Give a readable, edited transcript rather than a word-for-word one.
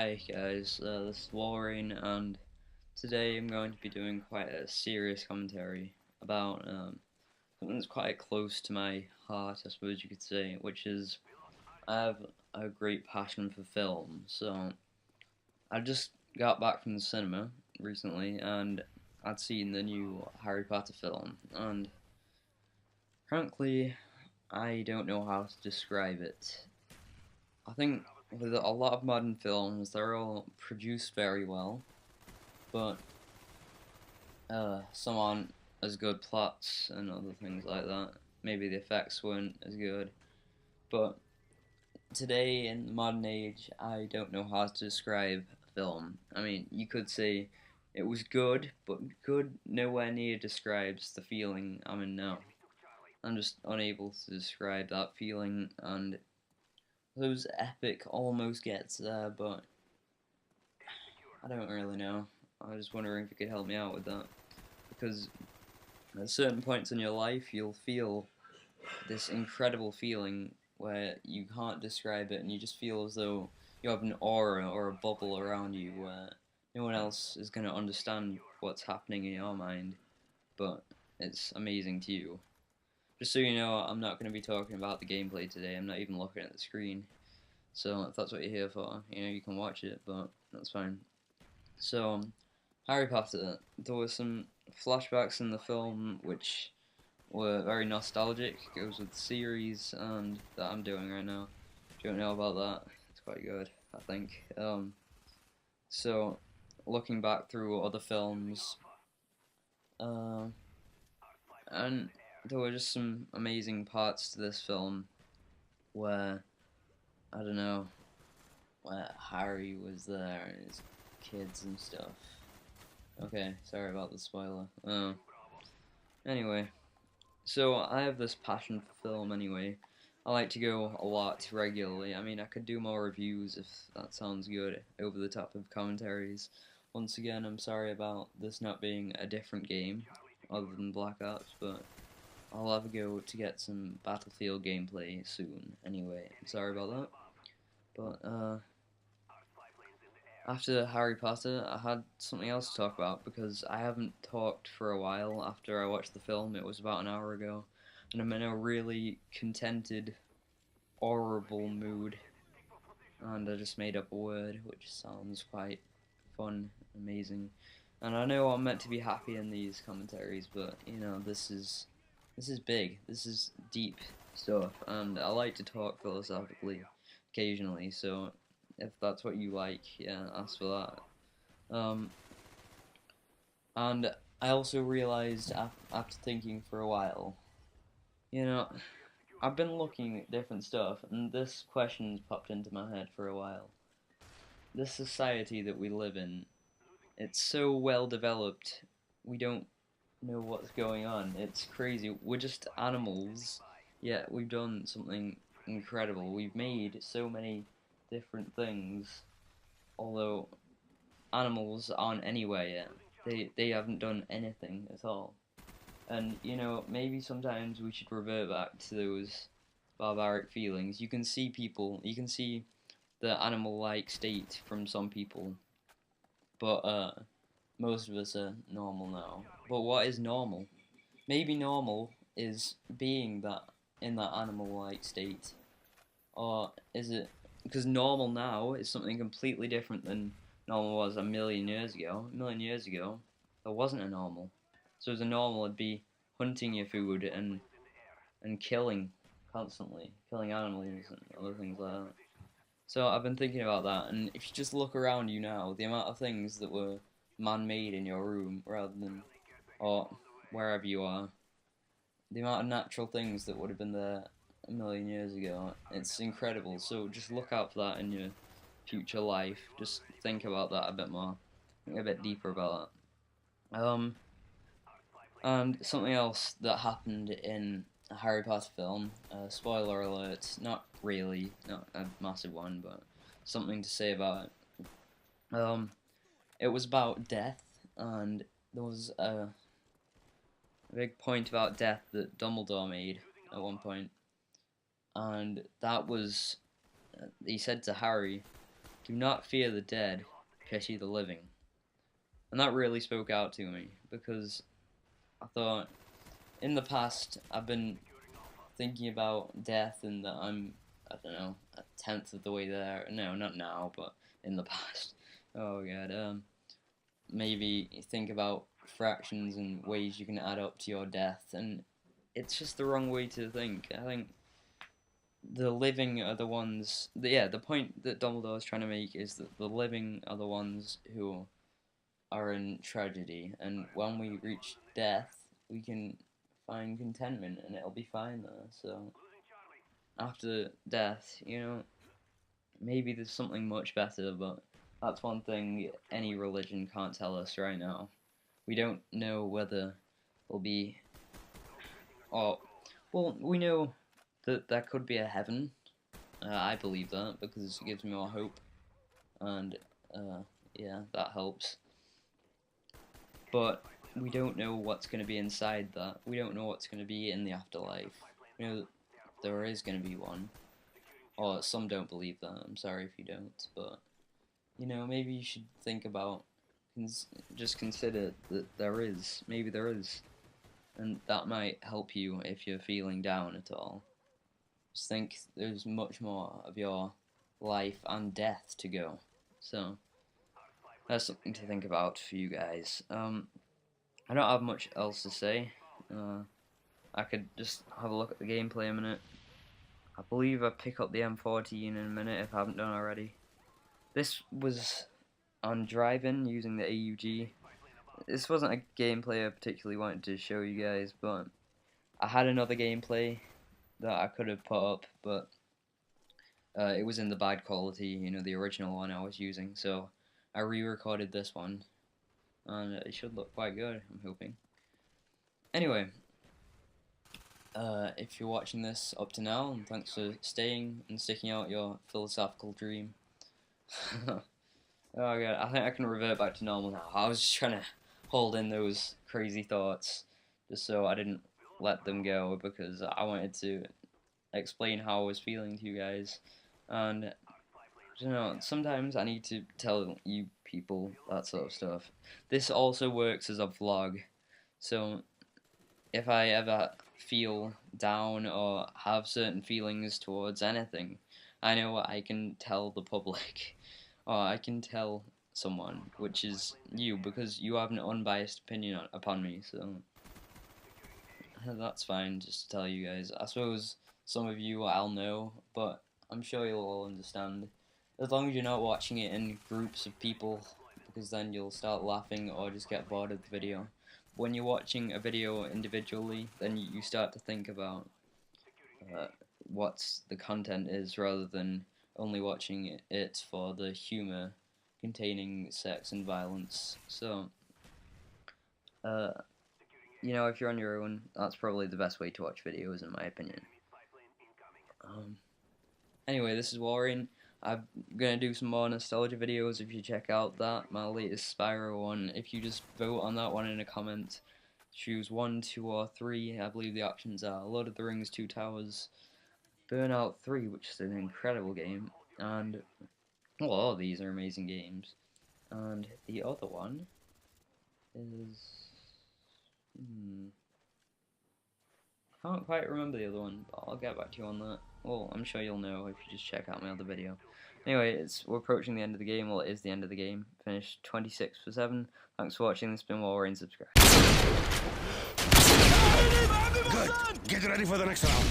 Hi guys, this is Walrayn, and today I'm going to be doing quite a serious commentary about something that's quite close to my heart, I suppose you could say, which is I have a great passion for film. So I just got back from the cinema recently, and I'd seen the new Harry Potter film, and frankly, I don't know how to describe it. I think with a lot of modern films, they're all produced very well, but some aren't as good plots and other things like that. Maybe the effects weren't as good, but today in the modern age, I don't know how to describe a film. I mean, you could say it was good, but good nowhere near describes the feeling I'm in now. I'm just unable to describe that feeling, and those epic almost gets there, but I don't really know. I was just wondering if you could help me out with that. Because at certain points in your life, you'll feel this incredible feeling where you can't describe it, and you just feel as though you have an aura or a bubble around you where no one else is going to understand what's happening in your mind, but it's amazing to you. Just so you know, I'm not going to be talking about the gameplay today. I'm not even looking at the screen. So if that's what you're here for, you can watch it, but that's fine. So, Harry Potter, there were some flashbacks in the film which were very nostalgic. It goes with the series and that I'm doing right now. If you don't know about that, it's quite good, I think. So, looking back through other films, uh, and there were just some amazing parts to this film where, I don't know, where Harry was there and his kids and stuff. Okay, sorry about the spoiler. Anyway, so I have this passion for film anyway. I like to go a lot regularly. I mean, I could do more reviews if that sounds good, over the top of commentaries. Once again, I'm sorry about this not being a different game, other than Black Ops, but I'll have a go to get some Battlefield gameplay soon. Anyway, I'm sorry about that. But, after Harry Potter, I had something else to talk about because I haven't talked for a while after I watched the film. It was about an hour ago, and I'm in a really contented, horrible mood. And I just made up a word which sounds quite fun, amazing. And I know I'm meant to be happy in these commentaries, but this is big. This is deep stuff, and I like to talk philosophically occasionally. So if that's what you like, yeah, ask for that. And I also realized after thinking for a while, you know, I've been looking at different stuff, and this question's popped into my head for a while. This society that we live in, it's so well developed, we don't know what's going on. It's crazy. We're just animals, yet we've done something incredible. We've made so many different things, although animals aren't anywhere yet. They haven't done anything at all. And maybe sometimes we should revert back to those barbaric feelings. You can see people, you can see the animal-like state from some people, but most of us are normal now. But what is normal? Maybe normal is being that in that animal-like state, or is it because normal now is something completely different than normal was a million years ago? A million years ago, there wasn't a normal. So as a normal, it'd be hunting your food and killing constantly, killing animals and other things like that. So I've been thinking about that, and if you just look around you now, the amount of things that were man-made in your room rather than, or wherever you are, the amount of natural things that would have been there a million years ago, it's incredible. So just look out for that in your future life. Just think about that a bit more, think a bit deeper about that. And something else that happened in a Harry Potter film, spoiler alert, not really, not a massive one, but something to say about it. It was about death, and there was a big point about death that Dumbledore made at one point, and that was, he said to Harry, Do not fear the dead, pity the living. And that really spoke out to me, because I thought, in the past, I've been thinking about death and that I'm, I don't know, a tenth of the way there. No, not now, but in the past. Oh god, maybe think about fractions and ways you can add up to your death, and it's just the wrong way to think. I think the living are the ones, the point that Dumbledore is trying to make is that the living are the ones who are in tragedy, and when we reach death, we can find contentment, and it'll be fine there. So, after death, maybe there's something much better, but that's one thing any religion can't tell us right now. We don't know whether there'll be, well, we know that there could be a heaven. I believe that because it gives me more hope, and yeah, that helps. But we don't know what's going to be inside that. We don't know what's going to be in the afterlife. We know that there is going to be one. Or some don't believe that. I'm sorry if you don't, but maybe you should think about, just consider that there is. Maybe there is, and that might help you if you're feeling down at all. Just think there's much more of your life and death to go. So that's something to think about for you guys. I don't have much else to say. I could just have a look at the gameplay a minute. I believe I pick up the M14 in a minute if I haven't done already. This was on driving using the AUG. This wasn't a gameplay I particularly wanted to show you guys, but I had another gameplay that I could have put up, but it was in the bad quality, the original one I was using, so I re-recorded this one, and it should look quite good, I'm hoping. Anyway, if you're watching this up to now, and thanks for staying and sticking out your philosophical dream. Oh god, I think I can revert back to normal now. I was just trying to hold in those crazy thoughts, just so I didn't let them go, because I wanted to explain how I was feeling to you guys, and sometimes I need to tell you people that sort of stuff. This also works as a vlog, so if I ever feel down or have certain feelings towards anything, I know I can tell the public, or I can tell someone, which is you, because you have an unbiased opinion upon me, so that's fine, just to tell you guys. I suppose some of you I'll know, but I'm sure you'll all understand. As long as you're not watching it in groups of people, because then you'll start laughing or just get bored of the video. When you're watching a video individually, then you start to think about what the content is, rather than only watching it for the humor containing sex and violence. So, if you're on your own, that's probably the best way to watch videos, in my opinion. Anyway, this is Walrayn. I'm gonna do some more nostalgia videos if you check out my latest Spyro one. If you just vote on that one in a comment, choose 1, 2, or 3. I believe the options are Lord of the Rings 2 Towers, Burnout 3, which is an incredible game, and all of these are amazing games. And the other one is I can't quite remember the other one, but I'll get back to you on that. Well, I'm sure you'll know if you just check out my other video. Anyway, we're approaching the end of the game. Well, it is the end of the game. Finished 26 for 7. Thanks for watching. This has been Walrayn. Subscribe. Good. Get ready for the next round.